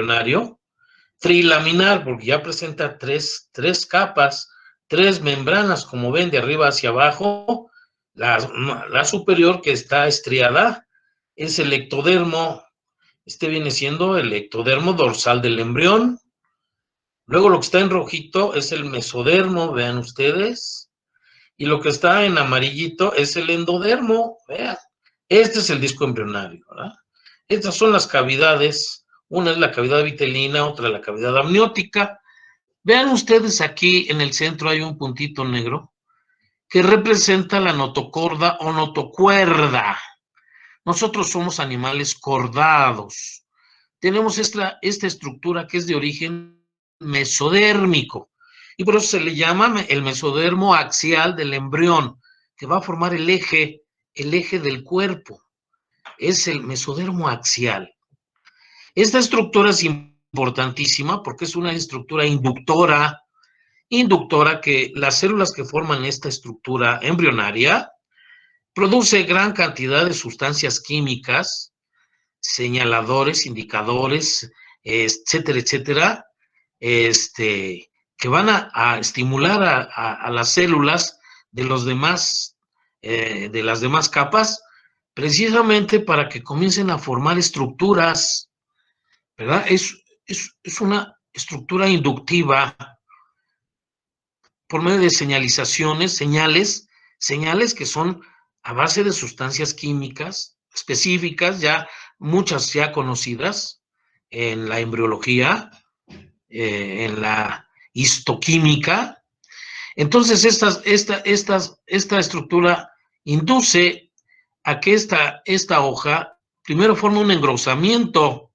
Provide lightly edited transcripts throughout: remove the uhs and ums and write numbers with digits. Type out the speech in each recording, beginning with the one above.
embrionario, trilaminar, porque ya presenta tres capas, tres membranas, como ven, de arriba hacia abajo. La superior, que está estriada, es el ectodermo. Este viene siendo el ectodermo dorsal del embrión. Luego lo que está en rojito es el mesodermo, vean ustedes. Y lo que está en amarillito es el endodermo, vean. Este es el disco embrionario, ¿verdad? Estas son las cavidades. Una es la cavidad vitelina, otra la cavidad amniótica. Vean ustedes, aquí en el centro hay un puntito negro que representa la notocorda o notocuerda. Nosotros somos animales cordados. Tenemos esta estructura que es de origen mesodérmico, y por eso se le llama el mesodermo axial del embrión, que va a formar el eje del cuerpo. Es el mesodermo axial. Esta estructura es importantísima porque es una estructura inductora que las células que forman esta estructura embrionaria produce gran cantidad de sustancias químicas, señaladores, indicadores, etcétera, etcétera, que van a estimular a las células de las demás capas, precisamente para que comiencen a formar estructuras, ¿verdad? Es una estructura inductiva por medio de señales que son a base de sustancias químicas específicas, ya muchas ya conocidas en la embriología, en la histoquímica. Entonces, esta estructura induce a que esta hoja primero forme un engrosamiento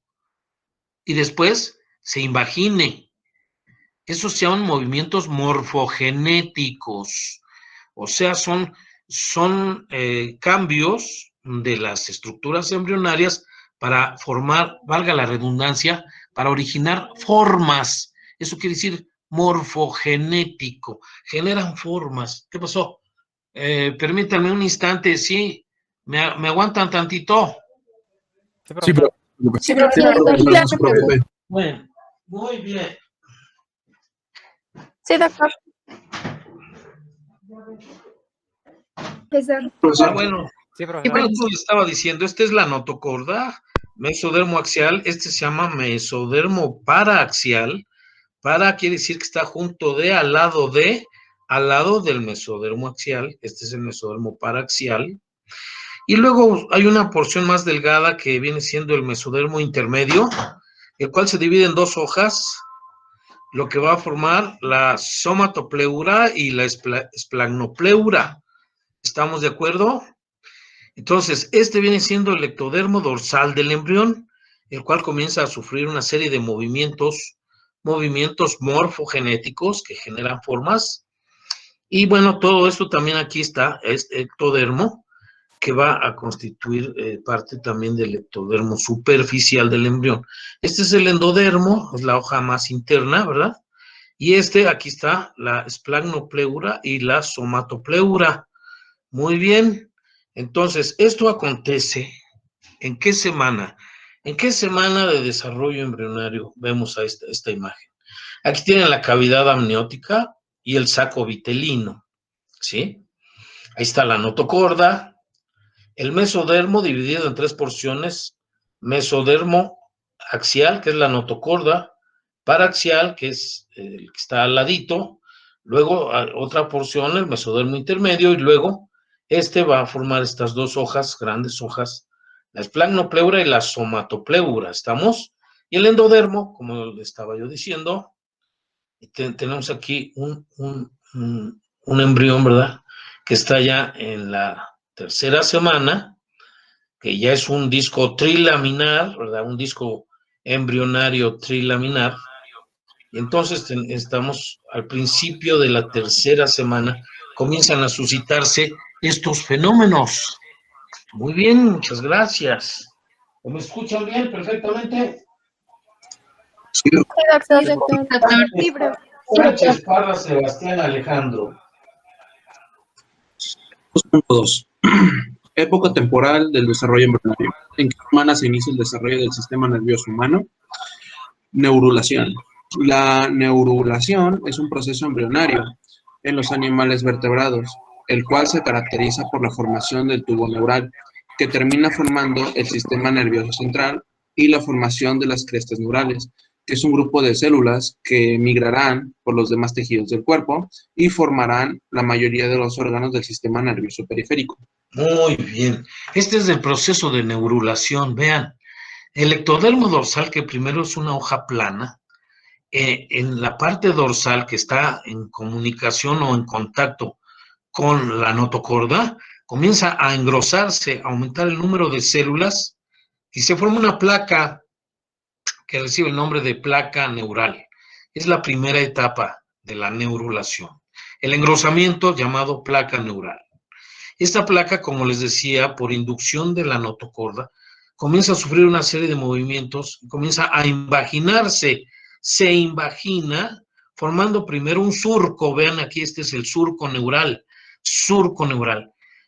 y después se invagine. Esos se llaman movimientos morfogenéticos, o sea, son cambios de las estructuras embrionarias para formar, valga la redundancia, para originar formas. Eso quiere decir morfogenético, generan formas. ¿Qué pasó? Permítanme un instante, sí, me aguantan tantito. Sí, pero... Sí, profe. Bueno, muy bien. Sí, doctor. Bueno, Sí, profe. bueno, tú le estaba diciendo, esta es la notocorda, mesodermo axial, este se llama mesodermo paraaxial. Para quiere decir que está junto de, al lado del mesodermo axial. Este es el mesodermo paraaxial. Y luego hay una porción más delgada que viene siendo el mesodermo intermedio, el cual se divide en dos hojas, lo que va a formar la somatopleura y la esplagmopleura. ¿Estamos de acuerdo? Entonces, este viene siendo el ectodermo dorsal del embrión, el cual comienza a sufrir una serie de movimientos morfogenéticos que generan formas. Y bueno, todo esto también aquí está, este ectodermo, que va a constituir parte también del ectodermo superficial del embrión. Este es el endodermo, es la hoja más interna, ¿verdad? Y aquí está la esplagmopleura y la somatopleura. Muy bien. Entonces, esto acontece, ¿en qué semana? ¿En qué semana de desarrollo embrionario vemos a esta imagen? Aquí tienen la cavidad amniótica y el saco vitelino, ¿sí? Ahí está la notocorda, el mesodermo dividido en tres porciones: mesodermo axial, que es la notocorda, paraxial, que es el que está al ladito, luego otra porción, el mesodermo intermedio, y luego va a formar estas dos hojas, grandes hojas, la esplagmopleura y la somatopleura, ¿estamos? Y el endodermo, como le estaba yo diciendo, tenemos aquí un embrión, ¿verdad?, que está ya en la tercera semana, que ya es un disco trilaminar, ¿verdad?, un disco embrionario trilaminar. Y entonces estamos al principio de la tercera semana, comienzan a suscitarse estos fenómenos. Muy bien, muchas gracias. ¿Me escuchan bien perfectamente? Sí, Sí, doctor. Sí, profe. Sánchez Parra Sebastián Alejandro. 2.2. Época temporal del desarrollo embrionario. ¿En qué semana se inicia el desarrollo del sistema nervioso humano? Neurulación. La neurulación es un proceso embrionario en los animales vertebrados, el cual se caracteriza por la formación del tubo neural, que termina formando el sistema nervioso central y la formación de las crestas neurales, que es un grupo de células que migrarán por los demás tejidos del cuerpo y formarán la mayoría de los órganos del sistema nervioso periférico. Muy bien. Este es el proceso de neurulación. Vean, el ectodermo dorsal, que primero es una hoja plana, en la parte dorsal que está en comunicación o en contacto con la notocorda, comienza a engrosarse, a aumentar el número de células y se forma una placa que recibe el nombre de placa neural. Es la primera etapa de la neurulación. El engrosamiento llamado placa neural. Esta placa, como les decía, por inducción de la notocorda, comienza a sufrir una serie de movimientos, comienza a invaginarse, se invagina, formando primero un surco. Vean aquí, este es el surco neural,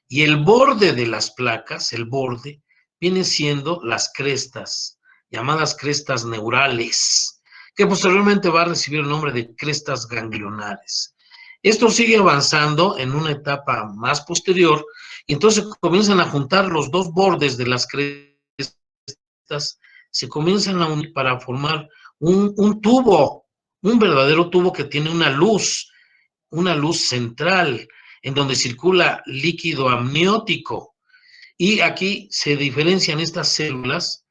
y el borde de las placas, el borde, viene siendo las crestas, llamadas crestas neurales, que posteriormente va a recibir el nombre de crestas ganglionares. Esto sigue avanzando en una etapa más posterior y entonces comienzan a juntar los dos bordes de las crestas, se comienzan a unir para formar un tubo, un verdadero tubo que tiene una luz central en donde circula líquido amniótico. Y aquí se diferencian estas células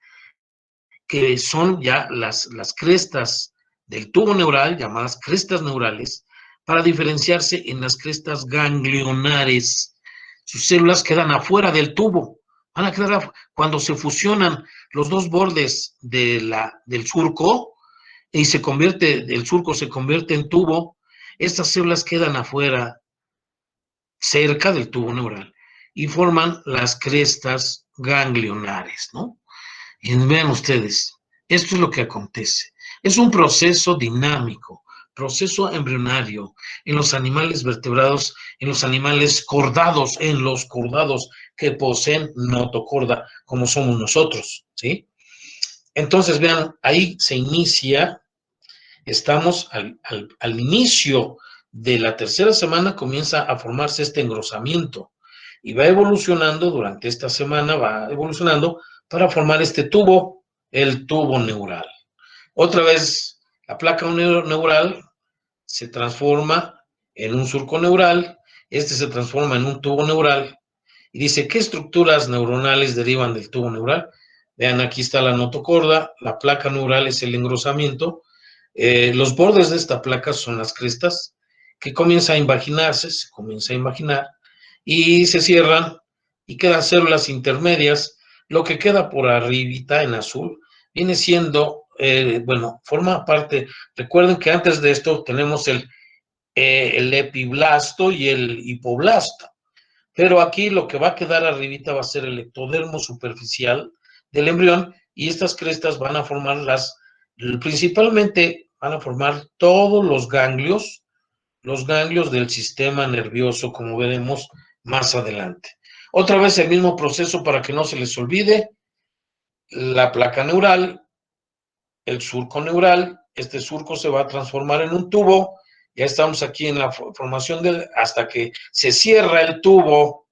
que son ya las crestas del tubo neural, llamadas crestas neurales, para diferenciarse en las crestas ganglionares. Sus células quedan afuera del tubo. Van a quedar cuando se fusionan los dos bordes del surco y el surco se convierte en tubo. Estas células quedan afuera, cerca del tubo neural, y forman las crestas ganglionares, ¿no? Y vean ustedes, esto es lo que acontece. Es un proceso dinámico, proceso embrionario en los animales vertebrados, en los animales cordados, en los cordados que poseen notocorda, como somos nosotros, ¿sí? Entonces, vean, ahí se inicia, estamos al inicio de la tercera semana, comienza a formarse este engrosamiento y va evolucionando durante esta semana, va evolucionando para formar este tubo, el tubo neural. Otra vez, la placa neural se transforma en un surco neural, este se transforma en un tubo neural, y dice, ¿qué estructuras neuronales derivan del tubo neural? Vean, aquí está la notocorda, la placa neural es el engrosamiento, los bordes de esta placa son las crestas, que comienza a invaginarse, se comienza a imaginar, y se cierran, y quedan células intermedias. Lo que queda por arribita en azul viene siendo, bueno, forma parte, recuerden que antes de esto tenemos el epiblasto y el hipoblasto, pero aquí lo que va a quedar arribita va a ser el ectodermo superficial del embrión, y estas crestas van a formar principalmente van a formar todos los ganglios del sistema nervioso, como veremos más adelante. Otra vez el mismo proceso para que no se les olvide: la placa neural, el surco neural, este surco se va a transformar en un tubo, ya estamos aquí en la formación hasta que se cierra el tubo,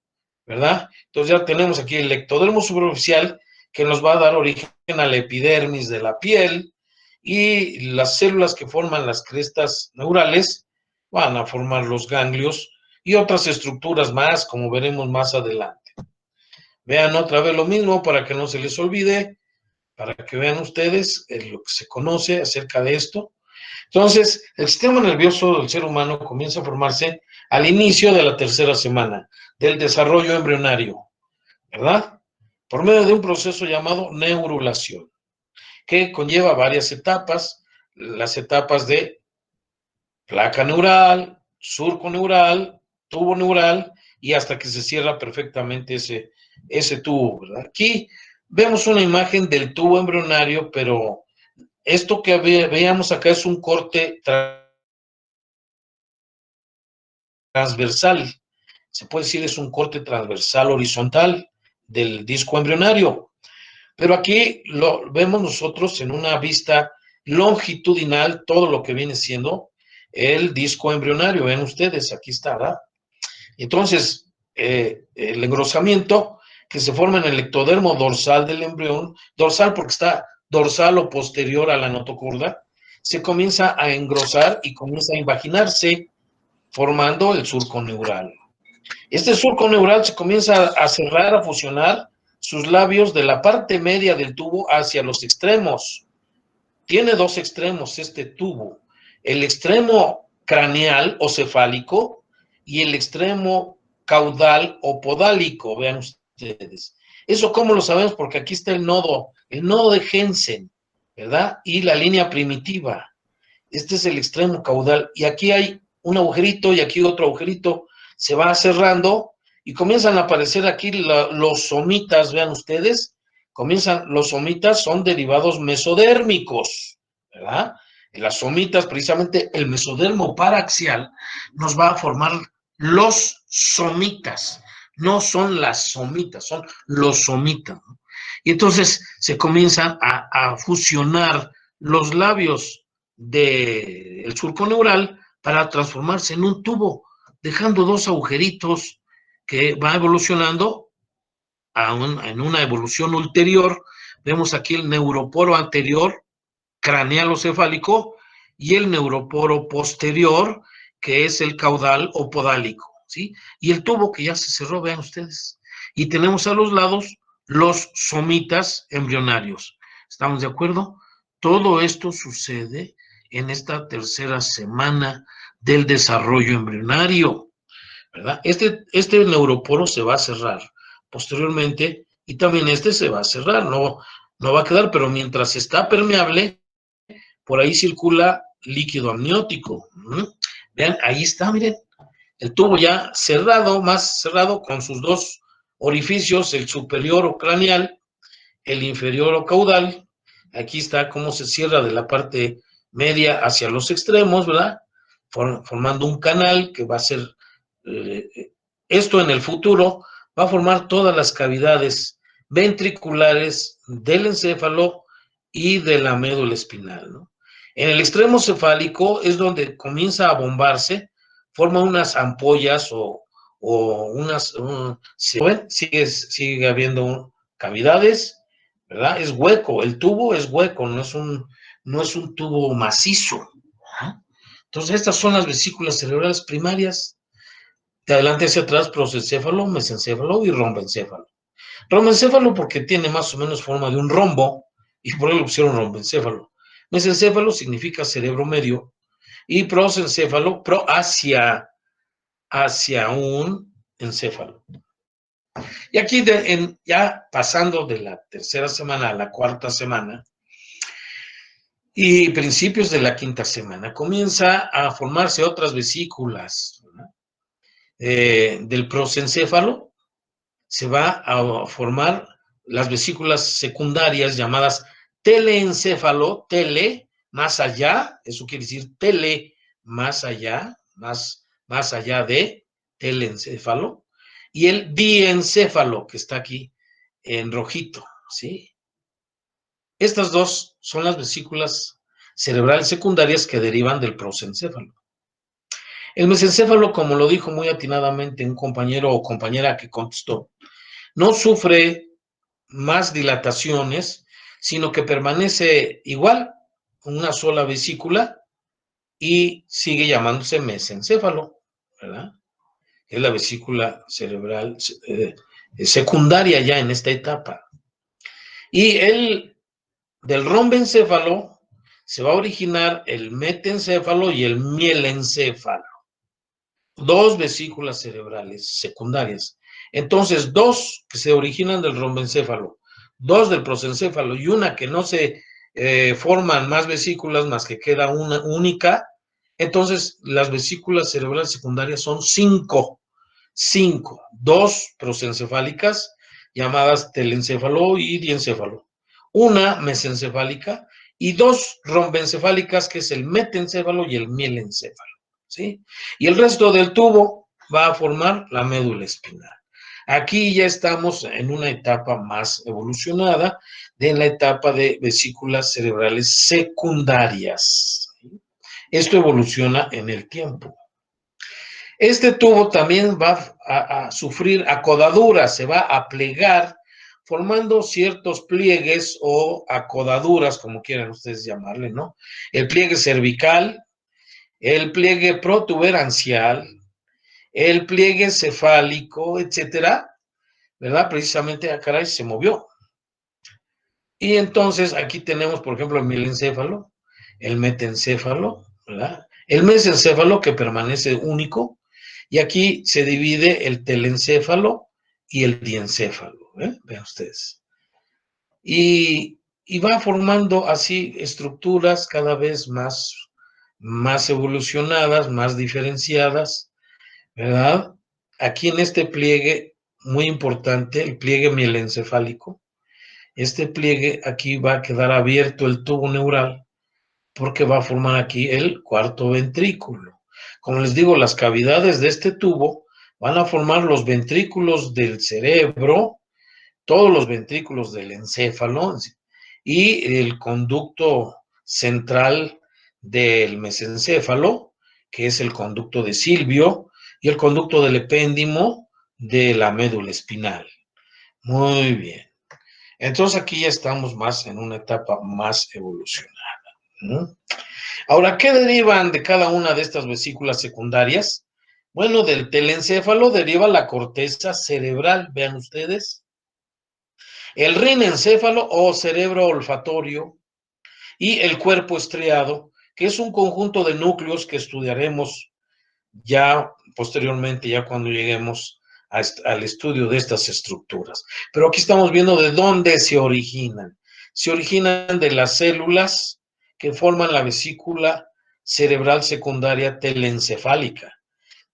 ¿verdad? Entonces ya tenemos aquí el ectodermo superficial, que nos va a dar origen a la epidermis de la piel, y las células que forman las crestas neurales van a formar los ganglios y otras estructuras más, como veremos más adelante. Vean otra vez lo mismo para que no se les olvide, para que vean ustedes lo que se conoce acerca de esto. Entonces, el sistema nervioso del ser humano comienza a formarse al inicio de la tercera semana del desarrollo embrionario, ¿verdad? Por medio de un proceso llamado neurulación, que conlleva varias etapas, las etapas de placa neural, surco neural, tubo neural, y hasta que se cierra perfectamente ese tubo, ¿verdad? Aquí vemos una imagen del tubo embrionario, pero esto que veíamos acá es un corte transversal, se puede decir es un corte transversal horizontal del disco embrionario, pero aquí lo vemos nosotros en una vista longitudinal, todo lo que viene siendo el disco embrionario. Ven ustedes, aquí está, ¿verdad? Entonces, el engrosamiento que se forma en el ectodermo dorsal del embrión, dorsal porque está dorsal o posterior a la notocorda, se comienza a engrosar y comienza a invaginarse, formando el surco neural. Este surco neural se comienza a cerrar, a fusionar sus labios de la parte media del tubo hacia los extremos. Tiene dos extremos este tubo, el extremo craneal o cefálico y el extremo caudal o podálico, vean ustedes. ¿Eso cómo lo sabemos? Porque aquí está el nodo de Jensen, ¿verdad? Y la línea primitiva. Este es el extremo caudal y aquí hay un agujerito y aquí otro agujerito, se va cerrando y comienzan a aparecer aquí los somitas, vean ustedes, los somitas son derivados mesodérmicos, ¿verdad? En las somitas, precisamente el mesodermo paraxial nos va a formar los somitas, no son las somitas, son los somitas, ¿no? Y entonces se comienzan a fusionar los labios del surco neural para transformarse en un tubo, dejando dos agujeritos que va evolucionando en una evolución ulterior. Vemos aquí el neuroporo anterior, craneal o cefálico, y el neuroporo posterior, que es el caudal o podálico, ¿sí? Y el tubo que ya se cerró, vean ustedes. Y tenemos a los lados los somitas embrionarios. ¿Estamos de acuerdo? Todo esto sucede en esta tercera semana del desarrollo embrionario, ¿verdad? Este neuroporo se va a cerrar posteriormente y también este se va a cerrar, no va a quedar, pero mientras está permeable, por ahí circula líquido amniótico. Vean, ahí está, miren, el tubo ya cerrado, más cerrado, con sus dos orificios, el superior o craneal, el inferior o caudal. Aquí está cómo se cierra de la parte media hacia los extremos, ¿verdad? Formando un canal que va a ser, esto en el futuro, va a formar todas las cavidades ventriculares del encéfalo y de la médula espinal, ¿no? En el extremo cefálico es donde comienza a bombarse, forma unas ampollas o unas, sigue habiendo cavidades, ¿verdad? Es hueco, el tubo es hueco, no es un tubo macizo, ¿verdad? Entonces estas son las vesículas cerebrales primarias, de adelante hacia atrás, prosencéfalo, mesencéfalo y rombencéfalo. Rombencéfalo porque tiene más o menos forma de un rombo, y por eso lo pusieron rombencéfalo. Mesencéfalo significa cerebro medio, y prosencéfalo, hacia un encéfalo. Y aquí, ya pasando de la tercera semana a la cuarta semana, y principios de la quinta semana, comienza a formarse otras vesículas, ¿no? Del prosencéfalo se va a formar las vesículas secundarias llamadas teleencéfalo, más allá, eso quiere decir tele, más allá, más allá de teleencéfalo, y el diencéfalo, que está aquí en rojito, ¿sí? Estas dos son las vesículas cerebrales secundarias que derivan del prosencéfalo. El mesencéfalo, como lo dijo muy atinadamente un compañero o compañera que contestó, no sufre más dilataciones, sino que permanece igual, una sola vesícula, y sigue llamándose mesencéfalo, ¿verdad? Es la vesícula cerebral secundaria ya en esta etapa. Y del rombencéfalo se va a originar el metencéfalo y el mielencéfalo. Dos vesículas cerebrales secundarias. Entonces, dos que se originan del rombencéfalo, dos del prosencéfalo y una que no se forman más vesículas, más que queda una única. Entonces, las vesículas cerebrales secundarias son cinco, dos prosencefálicas llamadas telencéfalo y diencéfalo, una mesencefálica y dos rombencefálicas, que es el metencéfalo y el mielencéfalo, ¿sí? Y el resto del tubo va a formar la médula espinal. Aquí ya estamos en una etapa más evolucionada de la etapa de vesículas cerebrales secundarias. Esto evoluciona en el tiempo. Este tubo también va a sufrir acodaduras, se va a plegar, formando ciertos pliegues o acodaduras, como quieran ustedes llamarle, ¿no? El pliegue cervical, el pliegue protuberancial, el pliegue cefálico, etcétera, ¿verdad? Precisamente, caray, se movió. Y entonces aquí tenemos, por ejemplo, el mielencéfalo, el metencéfalo, ¿verdad? El mesencéfalo que permanece único, y aquí se divide el telencéfalo y el diencéfalo, ¿eh? Vean ustedes. Y va formando así estructuras cada vez más evolucionadas, más diferenciadas, ¿verdad? Aquí en este pliegue, muy importante, el pliegue mielencefálico, este pliegue aquí va a quedar abierto el tubo neural porque va a formar aquí el cuarto ventrículo. Como les digo, las cavidades de este tubo van a formar los ventrículos del cerebro, todos los ventrículos del encéfalo y el conducto central del mesencéfalo, que es el conducto de Silvio, y el conducto del epéndimo de la médula espinal. Muy bien. Entonces aquí ya estamos más en una etapa más evolucionada, ¿no? Ahora, ¿qué derivan de cada una de estas vesículas secundarias? Bueno, del telencéfalo deriva la corteza cerebral, vean ustedes, el rinencéfalo o cerebro olfatorio y el cuerpo estriado, que es un conjunto de núcleos que estudiaremos ya posteriormente, ya cuando lleguemos al estudio de estas estructuras. Pero aquí estamos viendo de dónde se originan. Se originan de las células que forman la vesícula cerebral secundaria telencefálica.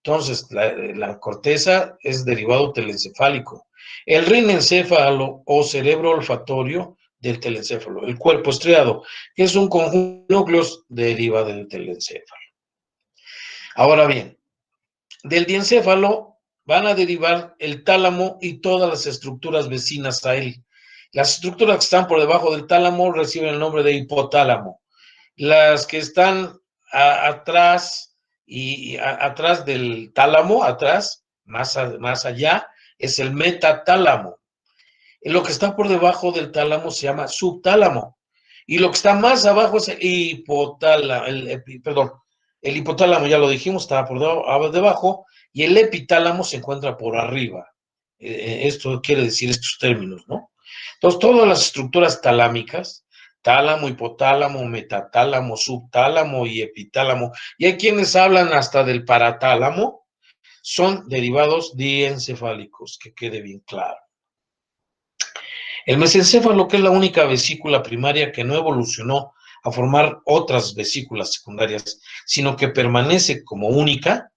Entonces, la corteza es derivado telencefálico. El rinencéfalo o cerebro olfatorio del telencéfalo. El cuerpo estriado, que es un conjunto de núcleos, deriva del telencéfalo. Ahora bien, del diencéfalo van a derivar el tálamo y todas las estructuras vecinas a él. Las estructuras que están por debajo del tálamo reciben el nombre de hipotálamo. Las que están atrás atrás del tálamo, atrás, más allá, es el metatálamo. Lo que está por debajo del tálamo se llama subtálamo. Y lo que está más abajo es el hipotálamo, el hipotálamo, ya lo dijimos, estaba por debajo, y el epitálamo se encuentra por arriba. Esto quiere decir estos términos, ¿no? Entonces, todas las estructuras talámicas, tálamo, hipotálamo, metatálamo, subtálamo y epitálamo, y hay quienes hablan hasta del paratálamo, son derivados diencefálicos, que quede bien claro. El mesencéfalo, que es la única vesícula primaria que no evolucionó a formar otras vesículas secundarias, sino que permanece como única,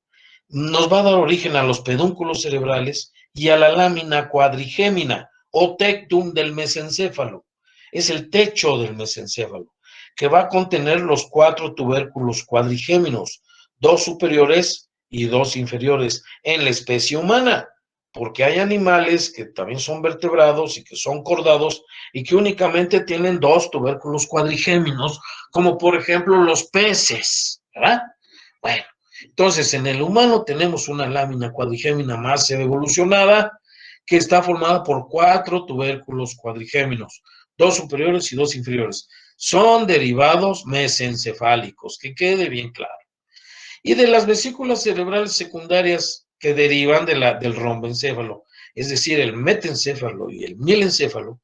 nos va a dar origen a los pedúnculos cerebrales y a la lámina cuadrigémina o tectum del mesencéfalo. Es el techo del mesencéfalo, que va a contener los 4 tubérculos cuadrigéminos, 2 superiores y 2 inferiores en la especie humana, porque hay animales que también son vertebrados y que son cordados y que únicamente tienen 2 tubérculos cuadrigéminos, como por ejemplo los peces, ¿verdad? Bueno, entonces en el humano tenemos una lámina cuadrigémina más evolucionada que está formada por 4 tubérculos cuadrigéminos, 2 superiores y 2 inferiores. Son derivados mesencefálicos, que quede bien claro. Y de las vesículas cerebrales secundarias que derivan del romboencéfalo, es decir, el metencéfalo y el mielencéfalo,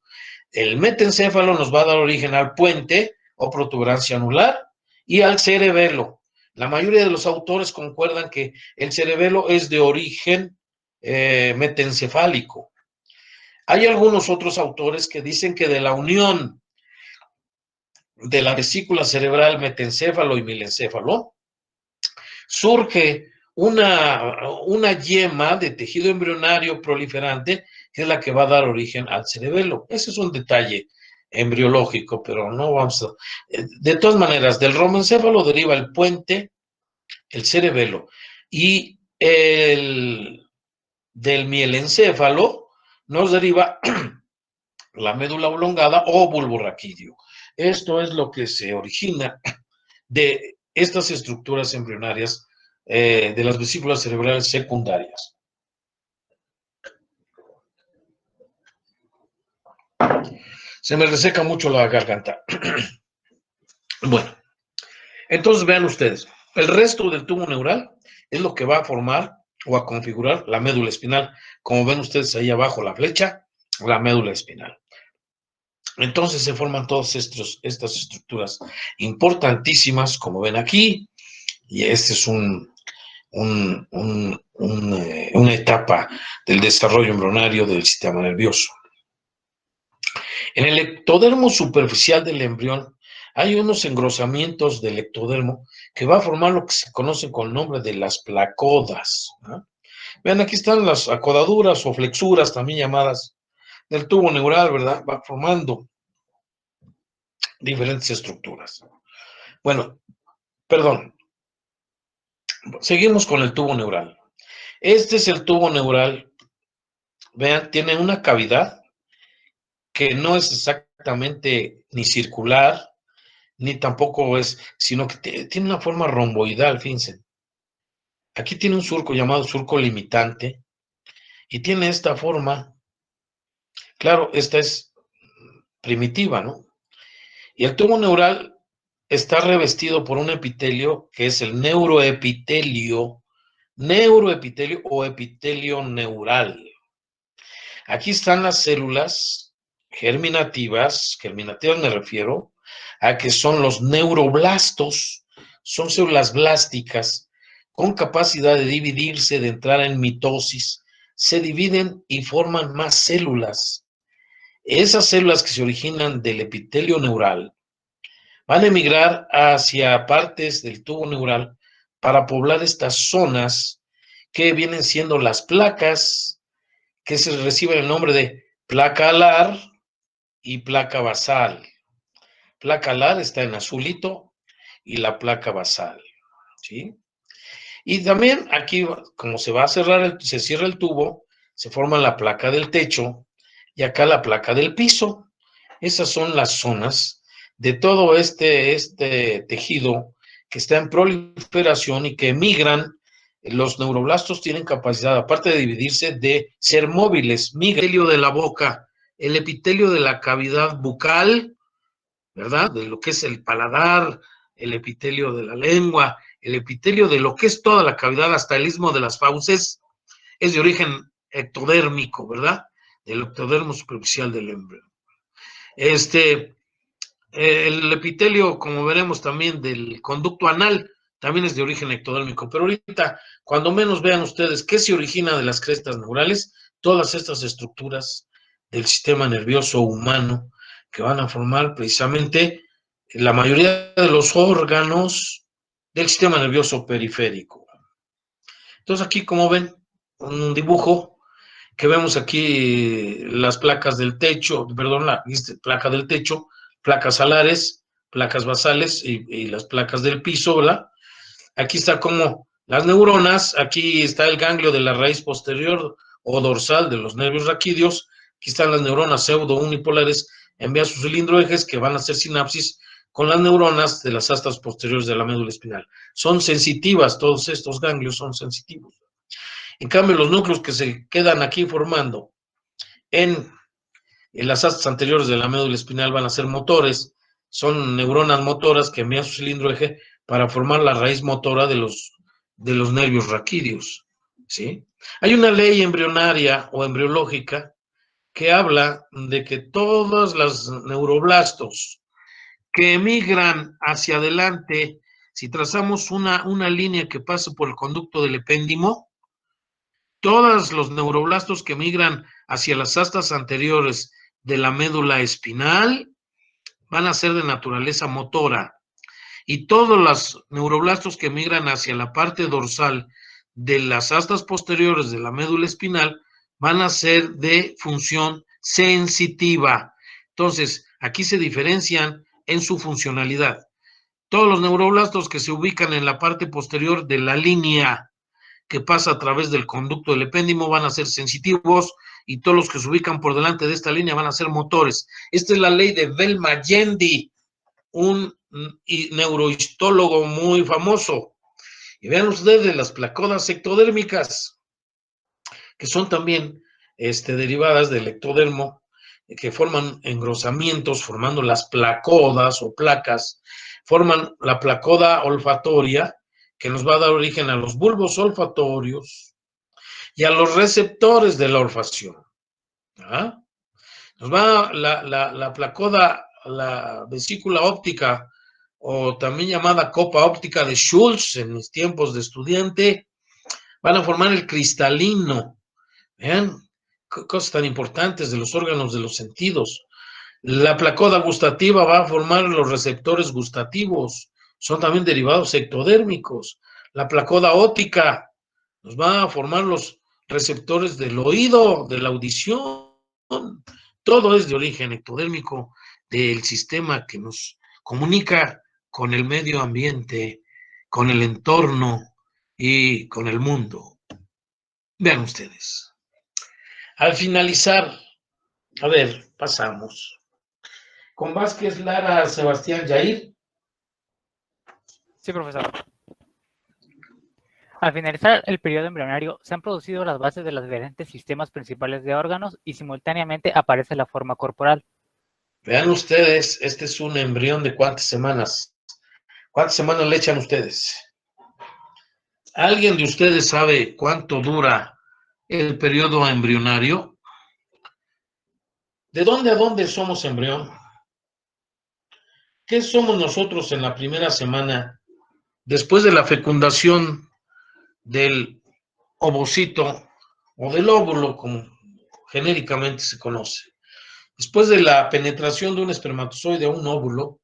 el metencéfalo nos va a dar origen al puente o protuberancia anular y al cerebelo. La mayoría de los autores concuerdan que el cerebelo es de origen metencefálico. Hay algunos otros autores que dicen que de la unión de la vesícula cerebral metencéfalo y mielencéfalo surge una yema de tejido embrionario proliferante que es la que va a dar origen al cerebelo. Ese es un detalle embriológico, pero no vamos a... De todas maneras, del romboencéfalo deriva el puente, el cerebelo, y del mielencéfalo nos deriva la médula oblongada o bulbo raquídeo. Esto es lo que se origina de estas estructuras embrionarias de las vesículas cerebrales secundarias. Se me reseca mucho la garganta. Bueno, entonces vean ustedes, el resto del tubo neural es lo que va a formar o a configurar la médula espinal. Como ven ustedes ahí abajo la flecha, la médula espinal. Entonces se forman todas estas estructuras importantísimas, como ven aquí, y este es una etapa del desarrollo embrionario del sistema nervioso. En el ectodermo superficial del embrión hay unos engrosamientos del ectodermo que va a formar lo que se conoce con el nombre de las placodas, ¿no? Vean, aquí están las acodaduras o flexuras, también llamadas, del tubo neural, ¿verdad? Va formando diferentes estructuras. Bueno, perdón, seguimos con el tubo neural. Este es el tubo neural. Vean, tiene una cavidad que no es exactamente ni circular, ni tampoco es, sino que tiene una forma romboidal, fíjense. Aquí tiene un surco llamado surco limitante y tiene esta forma. Claro, esta es primitiva, ¿no? Y el tubo neural está revestido por un epitelio que es el neuroepitelio o epitelio neural. Aquí están las células germinativas me refiero a que son los neuroblastos, son células blásticas con capacidad de dividirse, de entrar en mitosis, se dividen y forman más células. Esas células que se originan del epitelio neural van a emigrar hacia partes del tubo neural para poblar estas zonas que vienen siendo las placas, que se reciben el nombre de placa alar y placa basal. Placa alar está en azulito y la placa basal, ¿sí? Y también aquí, como se va a cerrar, se cierra el tubo, se forma la placa del techo y acá la placa del piso. Esas son las zonas de todo este tejido que está en proliferación y que migran. Los neuroblastos tienen capacidad, aparte de dividirse, de ser móviles. Migran el epitelio de la boca, el epitelio de la cavidad bucal, ¿verdad? De lo que es el paladar, el epitelio de la lengua, el epitelio de lo que es toda la cavidad, hasta el istmo de las fauces, es de origen ectodérmico, ¿verdad? Del ectodermo superficial del embrión. El epitelio, como veremos también, del conducto anal, también es de origen ectodérmico. Pero ahorita, cuando menos vean ustedes qué se origina de las crestas neurales, todas estas estructuras del sistema nervioso humano que van a formar precisamente la mayoría de los órganos del sistema nervioso periférico. Entonces aquí, como ven, un dibujo que vemos aquí las placas del techo, perdón, la placa del techo, placas alares, placas basales y las placas del piso, ¿verdad? Aquí está como las neuronas, aquí está el ganglio de la raíz posterior o dorsal de los nervios raquídeos, aquí están las neuronas pseudo-unipolares, envía sus cilindroejes que van a hacer sinapsis con las neuronas de las astas posteriores de la médula espinal. Son sensitivas, todos estos ganglios son sensitivos. En cambio, los núcleos que se quedan aquí formando en las astas anteriores de la médula espinal van a ser motores, son neuronas motoras que envían su cilindro eje para formar la raíz motora de los nervios raquídeos, ¿sí? Hay una ley embrionaria o embriológica que habla de que todos los neuroblastos que emigran hacia adelante, si trazamos una línea que pasa por el conducto del epéndimo, todos los neuroblastos que migran hacia las astas anteriores de la médula espinal van a ser de naturaleza motora. Y todos los neuroblastos que migran hacia la parte dorsal de las astas posteriores de la médula espinal van a ser de función sensitiva. Entonces, aquí se diferencian en su funcionalidad. Todos los neuroblastos que se ubican en la parte posterior de la línea que pasa a través del conducto del epéndimo van a ser sensitivos y todos los que se ubican por delante de esta línea van a ser motores. Esta es la ley de Bell-Majendi, un neurohistólogo muy famoso. Y vean ustedes las placodas ectodérmicas, que son también derivadas del ectodermo, que forman engrosamientos, formando las placodas o placas, forman la placoda olfatoria, que nos va a dar origen a los bulbos olfatorios y a los receptores de la olfacción. ¿Ah? Nos va la placoda, la vesícula óptica, o también llamada copa óptica de Schultz en mis tiempos de estudiante, van a formar el cristalino. Vean, cosas tan importantes de los órganos de los sentidos. La placoda gustativa va a formar los receptores gustativos, son también derivados ectodérmicos. La placoda óptica nos va a formar los receptores del oído, de la audición. Todo es de origen ectodérmico del sistema que nos comunica con el medio ambiente, con el entorno y con el mundo. Vean ustedes. Al finalizar, a ver, pasamos. Con Vázquez, Lara, Sebastián, Yair. Sí, profesor. Al finalizar el periodo embrionario, se han producido las bases de los diferentes sistemas principales de órganos y simultáneamente aparece la forma corporal. Vean ustedes, este es un embrión de ¿cuántas semanas? ¿Cuántas semanas le echan ustedes? ¿Alguien de ustedes sabe cuánto dura el periodo embrionario? ¿De dónde a dónde somos embrión? ¿Qué somos nosotros en la primera semana después de la fecundación del ovocito o del óvulo, como genéricamente se conoce? Después de la penetración de un espermatozoide a un óvulo,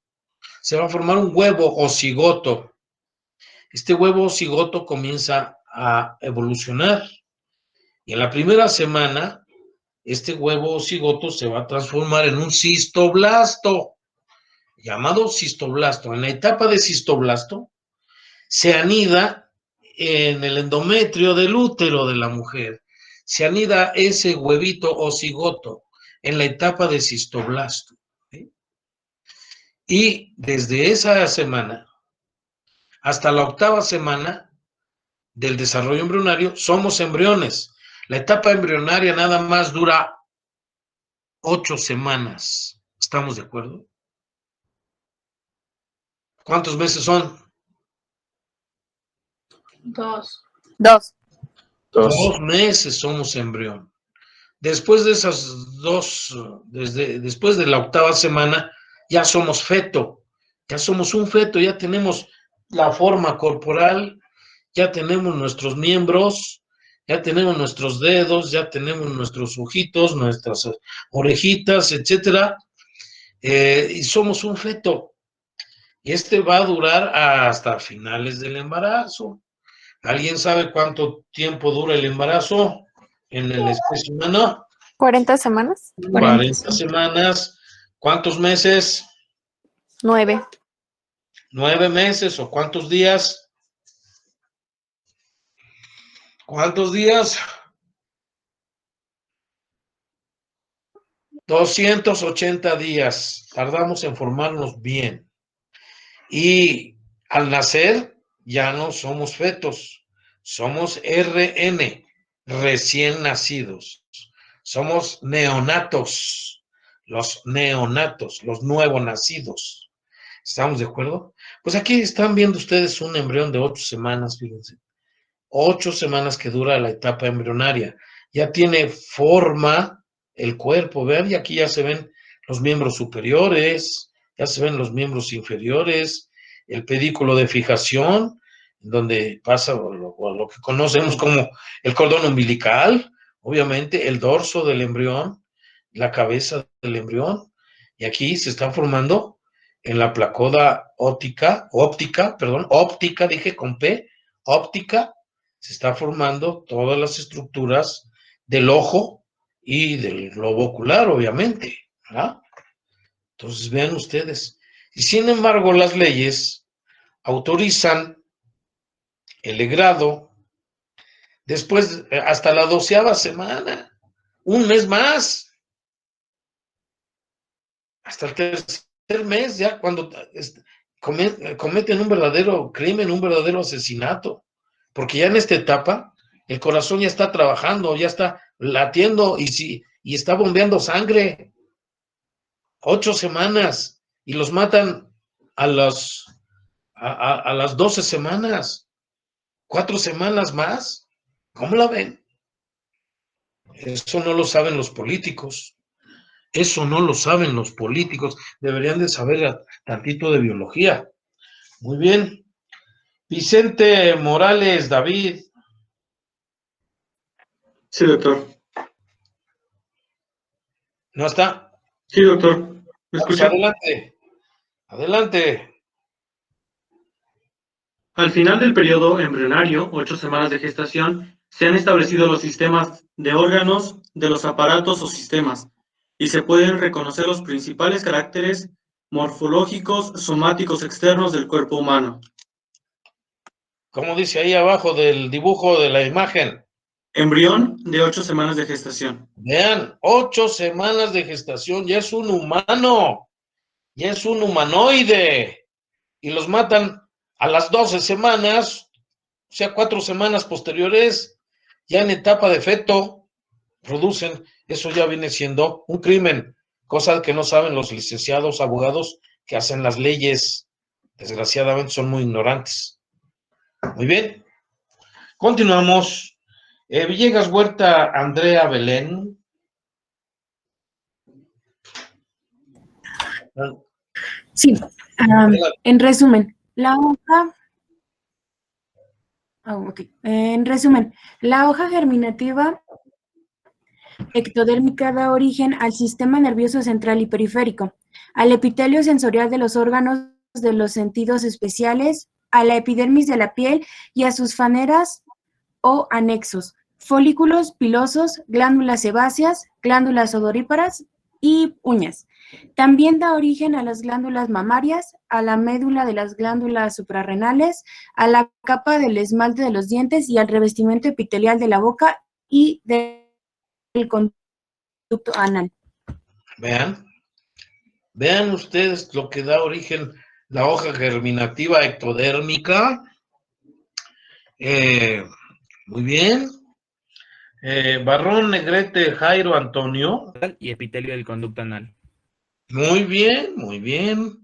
se va a formar un huevo o cigoto. Este huevo o cigoto comienza a evolucionar y en la primera semana este huevo o cigoto se va a transformar en un cistoblasto, llamado cistoblasto. En la etapa de cistoblasto se anida en el endometrio del útero de la mujer, se anida ese huevito o cigoto en la etapa de cistoblasto. ¿Sí? Y desde esa semana hasta la 8ª semana del desarrollo embrionario somos embriones. La etapa embrionaria nada más dura 8 semanas. ¿Estamos de acuerdo? ¿Cuántos meses son? 2. 2. 2 meses somos embrión. Después de esas después de la 8ª semana, ya somos feto. Ya somos un feto, ya tenemos la forma corporal, ya tenemos nuestros miembros, ya tenemos nuestros dedos, ya tenemos nuestros ojitos, nuestras orejitas, etcétera, y somos un feto. Y va a durar hasta finales del embarazo. ¿Alguien sabe cuánto tiempo dura el embarazo en la especie humana? 40 semanas. 40 semanas. ¿Cuántos meses? 9. 9 meses. ¿O cuántos días? ¿Cuántos días? 280 días. Tardamos en formarnos bien. Y al nacer ya no somos fetos. Somos RN, recién nacidos. Somos neonatos. Los neonatos, los nuevo nacidos. ¿Estamos de acuerdo? Pues aquí están viendo ustedes un embrión de 8 semanas, fíjense. 8 semanas que dura la etapa embrionaria. Ya tiene forma el cuerpo, vean, y aquí ya se ven los miembros superiores, ya se ven los miembros inferiores, el pedículo de fijación, donde pasa lo que conocemos como el cordón umbilical, obviamente el dorso del embrión, la cabeza del embrión, y aquí se está formando en la placoda óptica, dije con P, óptica, se está formando todas las estructuras del ojo y del globo ocular, obviamente, ¿verdad? Entonces, vean ustedes. Y sin embargo, las leyes autorizan el legrado Después, hasta la 12ª semana, un mes más, hasta el tercer mes, ya cuando cometen un verdadero crimen, un verdadero asesinato, porque ya en esta etapa el corazón ya está trabajando, ya está latiendo y está bombeando sangre. 8 semanas y los matan a las 12 semanas, 4 semanas más. ¿Cómo la ven? Eso no lo saben los políticos. Eso no lo saben los políticos. Deberían de saber tantito de biología. Muy bien. Vicente Morales, David. Sí, doctor. ¿No está? Sí, doctor. ¿Me Pues escucha? adelante. Adelante. Al final del periodo embrionario, 8 semanas de gestación, se han establecido los sistemas de órganos de los aparatos o sistemas, y se pueden reconocer los principales caracteres morfológicos somáticos externos del cuerpo humano. Como dice ahí abajo del dibujo de la imagen. Embrión de 8 semanas de gestación. Vean, 8 semanas de gestación, ya es un humano, ya es un humanoide, y los matan a las 12 semanas, o sea, 4 semanas posteriores, ya en etapa de feto, producen, eso ya viene siendo un crimen, cosa que no saben los licenciados, abogados que hacen las leyes, desgraciadamente son muy ignorantes. Muy bien, continuamos. Villegas Huerta, Andrea Belén. Sí, en resumen, la hoja germinativa ectodérmica da origen al sistema nervioso central y periférico, al epitelio sensorial de los órganos de los sentidos especiales, a la epidermis de la piel y a sus faneras o anexos, folículos pilosos, glándulas sebáceas, glándulas odoríparas y uñas. También da origen a las glándulas mamarias, a la médula de las glándulas suprarrenales, a la capa del esmalte de los dientes y al revestimiento epitelial de la boca y del conducto anal. Vean ustedes lo que da origen la hoja germinativa ectodérmica. Muy bien. Barrón, Negrete, Jairo, Antonio. Y epitelio del conducto anal. Muy bien, muy bien.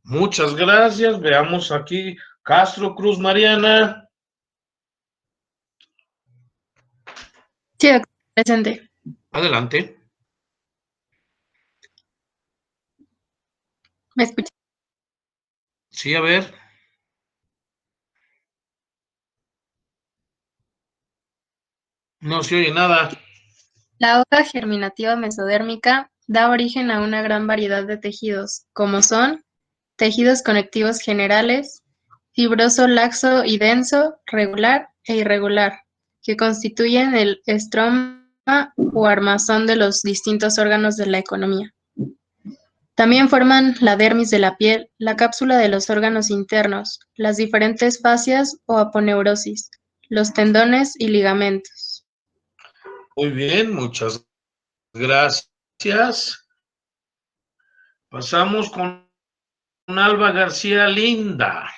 Muchas gracias. Veamos aquí. Castro Cruz Mariana. Sí, doctor, presente. Adelante. ¿Me escucha? Sí, a ver. No se oye nada. La hoja germinativa mesodérmica da origen a una gran variedad de tejidos, como son tejidos conectivos generales, fibroso, laxo y denso, regular e irregular, que constituyen el estroma o armazón de los distintos órganos de la economía. También forman la dermis de la piel, la cápsula de los órganos internos, las diferentes fascias o aponeurosis, los tendones y ligamentos. Muy bien, muchas gracias. Pasamos con Alba García Linda.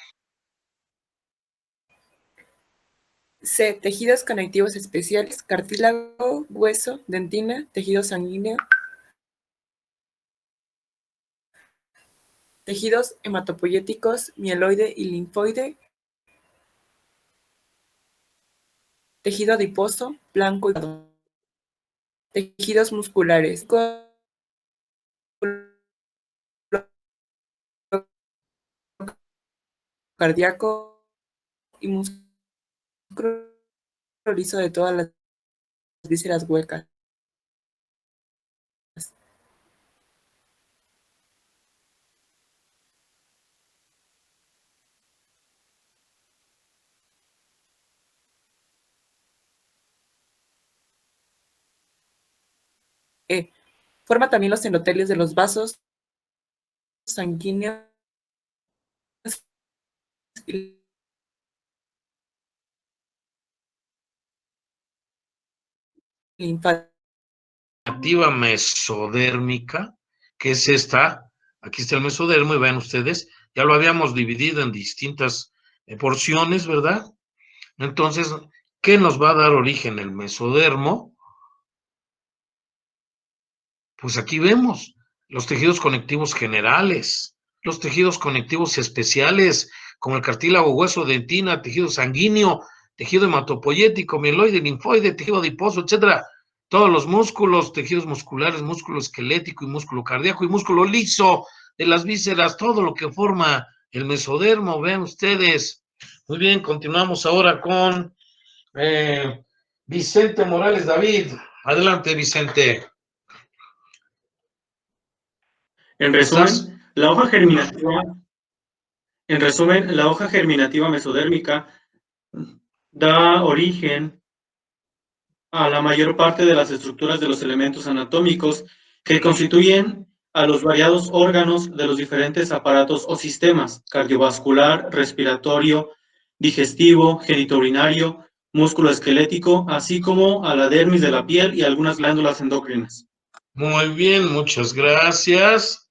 C. Tejidos conectivos especiales, cartílago, hueso, dentina, tejido sanguíneo, tejidos hematopoyéticos, mieloide y linfoide, tejido adiposo, blanco y dorado, tejidos musculares, cardíaco y músculo liso de todas las vísceras huecas. E. Forma también los endotelios de los vasos sanguíneos y linfático. Activa mesodérmica, que es esta. Aquí está el mesodermo y vean ustedes, ya lo habíamos dividido en distintas porciones, ¿verdad? Entonces, ¿qué nos va a dar origen el mesodermo? Pues aquí vemos los tejidos conectivos generales, los tejidos conectivos especiales, como el cartílago, hueso, dentina, tejido sanguíneo, tejido hematopoyético, mieloide, linfoide, tejido adiposo, etcétera. Todos los músculos, tejidos musculares, músculo esquelético y músculo cardíaco y músculo liso de las vísceras, todo lo que forma el mesodermo, vean ustedes. Muy bien, continuamos ahora con Vicente Morales David. Adelante, Vicente. En resumen, la hoja germinativa mesodérmica da origen a la mayor parte de las estructuras de los elementos anatómicos que constituyen a los variados órganos de los diferentes aparatos o sistemas: cardiovascular, respiratorio, digestivo, genitourinario, músculo esquelético, así como a la dermis de la piel y algunas glándulas endocrinas. Muy bien, muchas gracias.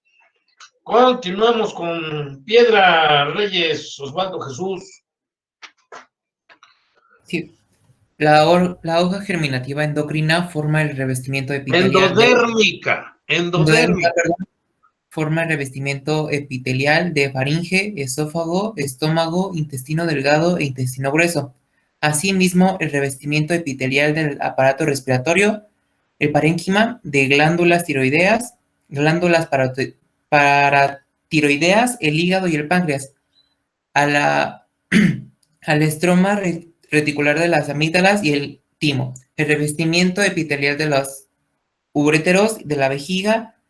Continuamos con Piedra Reyes, Osvaldo Jesús. Sí. La hoja germinativa endocrina forma el revestimiento epitelial Endodérmica. Forma el revestimiento epitelial de faringe, esófago, estómago, intestino delgado e intestino grueso. Asimismo, el revestimiento epitelial del aparato respiratorio, el parénquima de glándulas tiroideas, glándulas paratiroideas, el hígado y el páncreas. Al estroma reticular de las amígdalas y el timo. El revestimiento epitelial de los uréteros, de la vejiga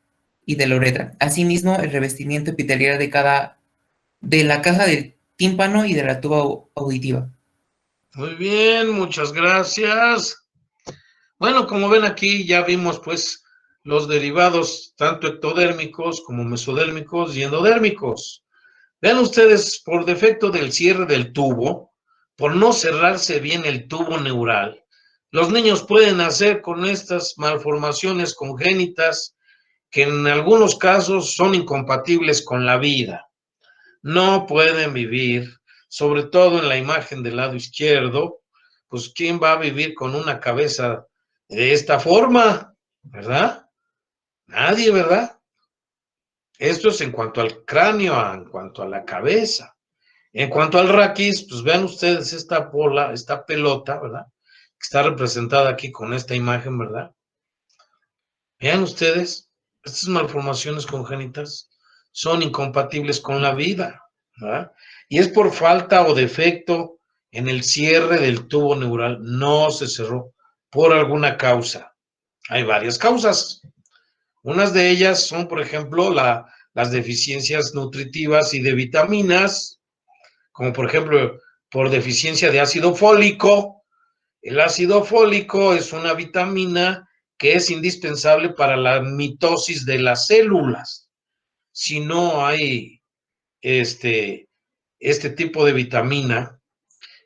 y de la uretra. Asimismo, el revestimiento epitelial de la caja del tímpano y de la tuba auditiva. Muy bien, muchas gracias. Bueno, como ven aquí, ya vimos pues los derivados tanto ectodérmicos como mesodérmicos y endodérmicos. Vean ustedes, por defecto del cierre del tubo, por no cerrarse bien el tubo neural, los niños pueden nacer con estas malformaciones congénitas que en algunos casos son incompatibles con la vida. No pueden vivir, sobre todo en la imagen del lado izquierdo, pues ¿quién va a vivir con una cabeza de esta forma? ¿Verdad? Nadie, ¿verdad? Esto es en cuanto al cráneo, en cuanto a la cabeza. En cuanto al raquis, pues vean ustedes esta bola, esta pelota, ¿verdad? Que está representada aquí con esta imagen, ¿verdad? Vean ustedes, estas malformaciones congénitas son incompatibles con la vida, ¿verdad? Y es por falta o defecto en el cierre del tubo neural, no se cerró por alguna causa. Hay varias causas. Unas de ellas son, por ejemplo, las deficiencias nutritivas y de vitaminas, como por ejemplo, por deficiencia de ácido fólico. El ácido fólico es una vitamina que es indispensable para la mitosis de las células. Si no hay este tipo de vitamina,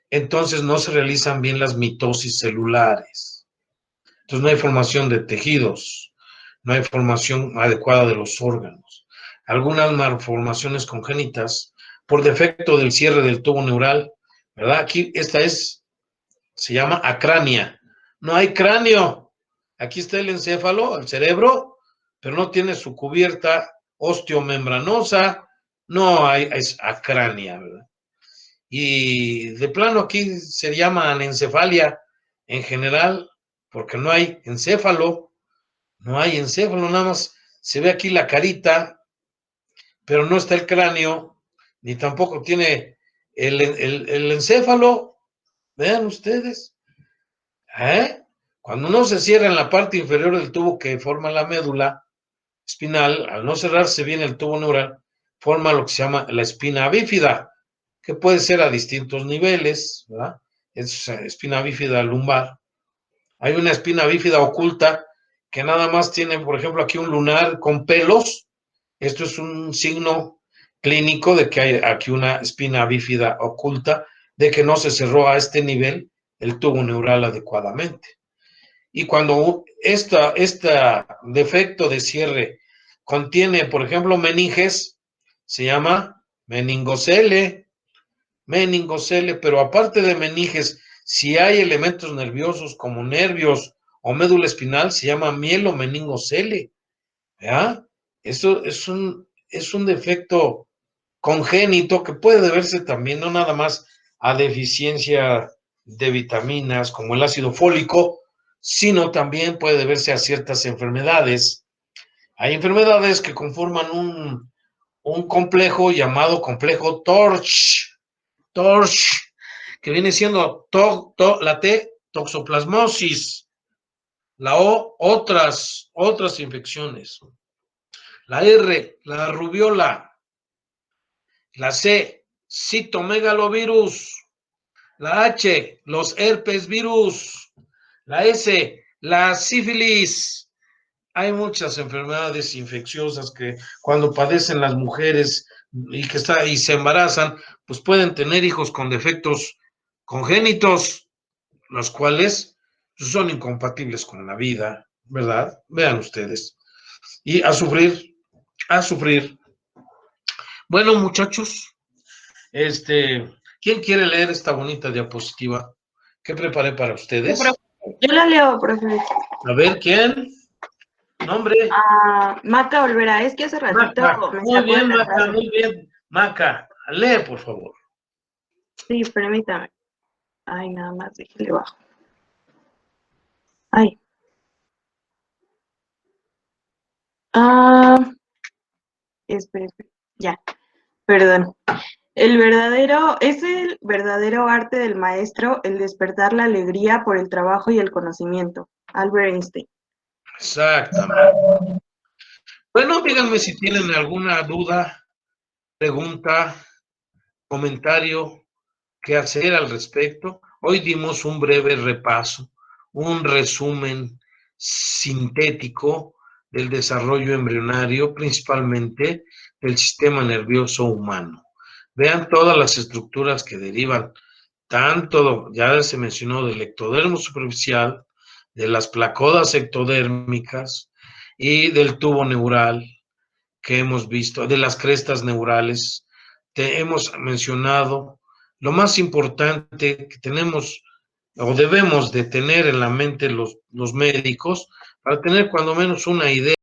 entonces no se realizan bien las mitosis celulares. Entonces no hay formación de tejidos, no hay formación adecuada de los órganos. Algunas malformaciones congénitas por defecto del cierre del tubo neural, ¿verdad? Aquí se llama acrania. No hay cráneo. Aquí está el encéfalo, el cerebro, pero no tiene su cubierta osteomembranosa. No hay, es acrania, ¿verdad? Y de plano aquí se llama anencefalia en general, porque no hay encéfalo, nada más se ve aquí la carita, pero no está el cráneo, ni tampoco tiene el encéfalo. Vean ustedes, cuando no se cierra en la parte inferior del tubo que forma la médula espinal, al no cerrarse bien el tubo neural, forma lo que se llama la espina bífida, que puede ser a distintos niveles, ¿verdad? Es espina bífida lumbar. Hay una espina bífida oculta que nada más tiene, por ejemplo, aquí un lunar con pelos. Esto es un signo clínico de que hay aquí una espina bífida oculta, de que no se cerró a este nivel el tubo neural adecuadamente. Y cuando este defecto de cierre contiene, por ejemplo, meninges, se llama meningocele, pero aparte de meninges, si hay elementos nerviosos como nervios o médula espinal, se llama mielomeningocele. ¿Ya? Eso es un defecto congénito que puede deberse también no nada más a deficiencia de vitaminas como el ácido fólico, sino también puede deberse a ciertas enfermedades. Hay enfermedades que conforman un complejo llamado complejo TORCH, que viene siendo la T, toxoplasmosis, la O, otras infecciones, la R, la rubiola, la C, citomegalovirus, la H, los herpes virus, la S, la sífilis. Hay muchas enfermedades infecciosas que cuando padecen las mujeres y se embarazan, pues pueden tener hijos con defectos congénitos, los cuales son incompatibles con la vida, ¿verdad? Vean ustedes. Y a sufrir. Bueno, muchachos, ¿quién quiere leer esta bonita diapositiva que preparé para ustedes? Yo la leo, profe. A ver, ¿quién? Nombre. Maca Olvera, es que hace ratito Maca. me Muy sacó bien, de la Maca, clase. muy bien. Maca, lee, por favor. Sí, permítame. Ay, nada más, déjale bajo. Ay. Espera, ya, perdón. Es el verdadero arte del maestro el despertar la alegría por el trabajo y el conocimiento. Albert Einstein. Exactamente. Bueno, díganme si tienen alguna duda, pregunta, comentario que hacer al respecto. Hoy dimos un breve repaso, un resumen sintético del desarrollo embrionario, principalmente del sistema nervioso humano. Vean todas las estructuras que derivan, tanto, ya se mencionó, del ectodermo superficial, de las placodas ectodérmicas y del tubo neural que hemos visto, de las crestas neurales. Hemos mencionado lo más importante que tenemos o debemos de tener en la mente los médicos para tener cuando menos una idea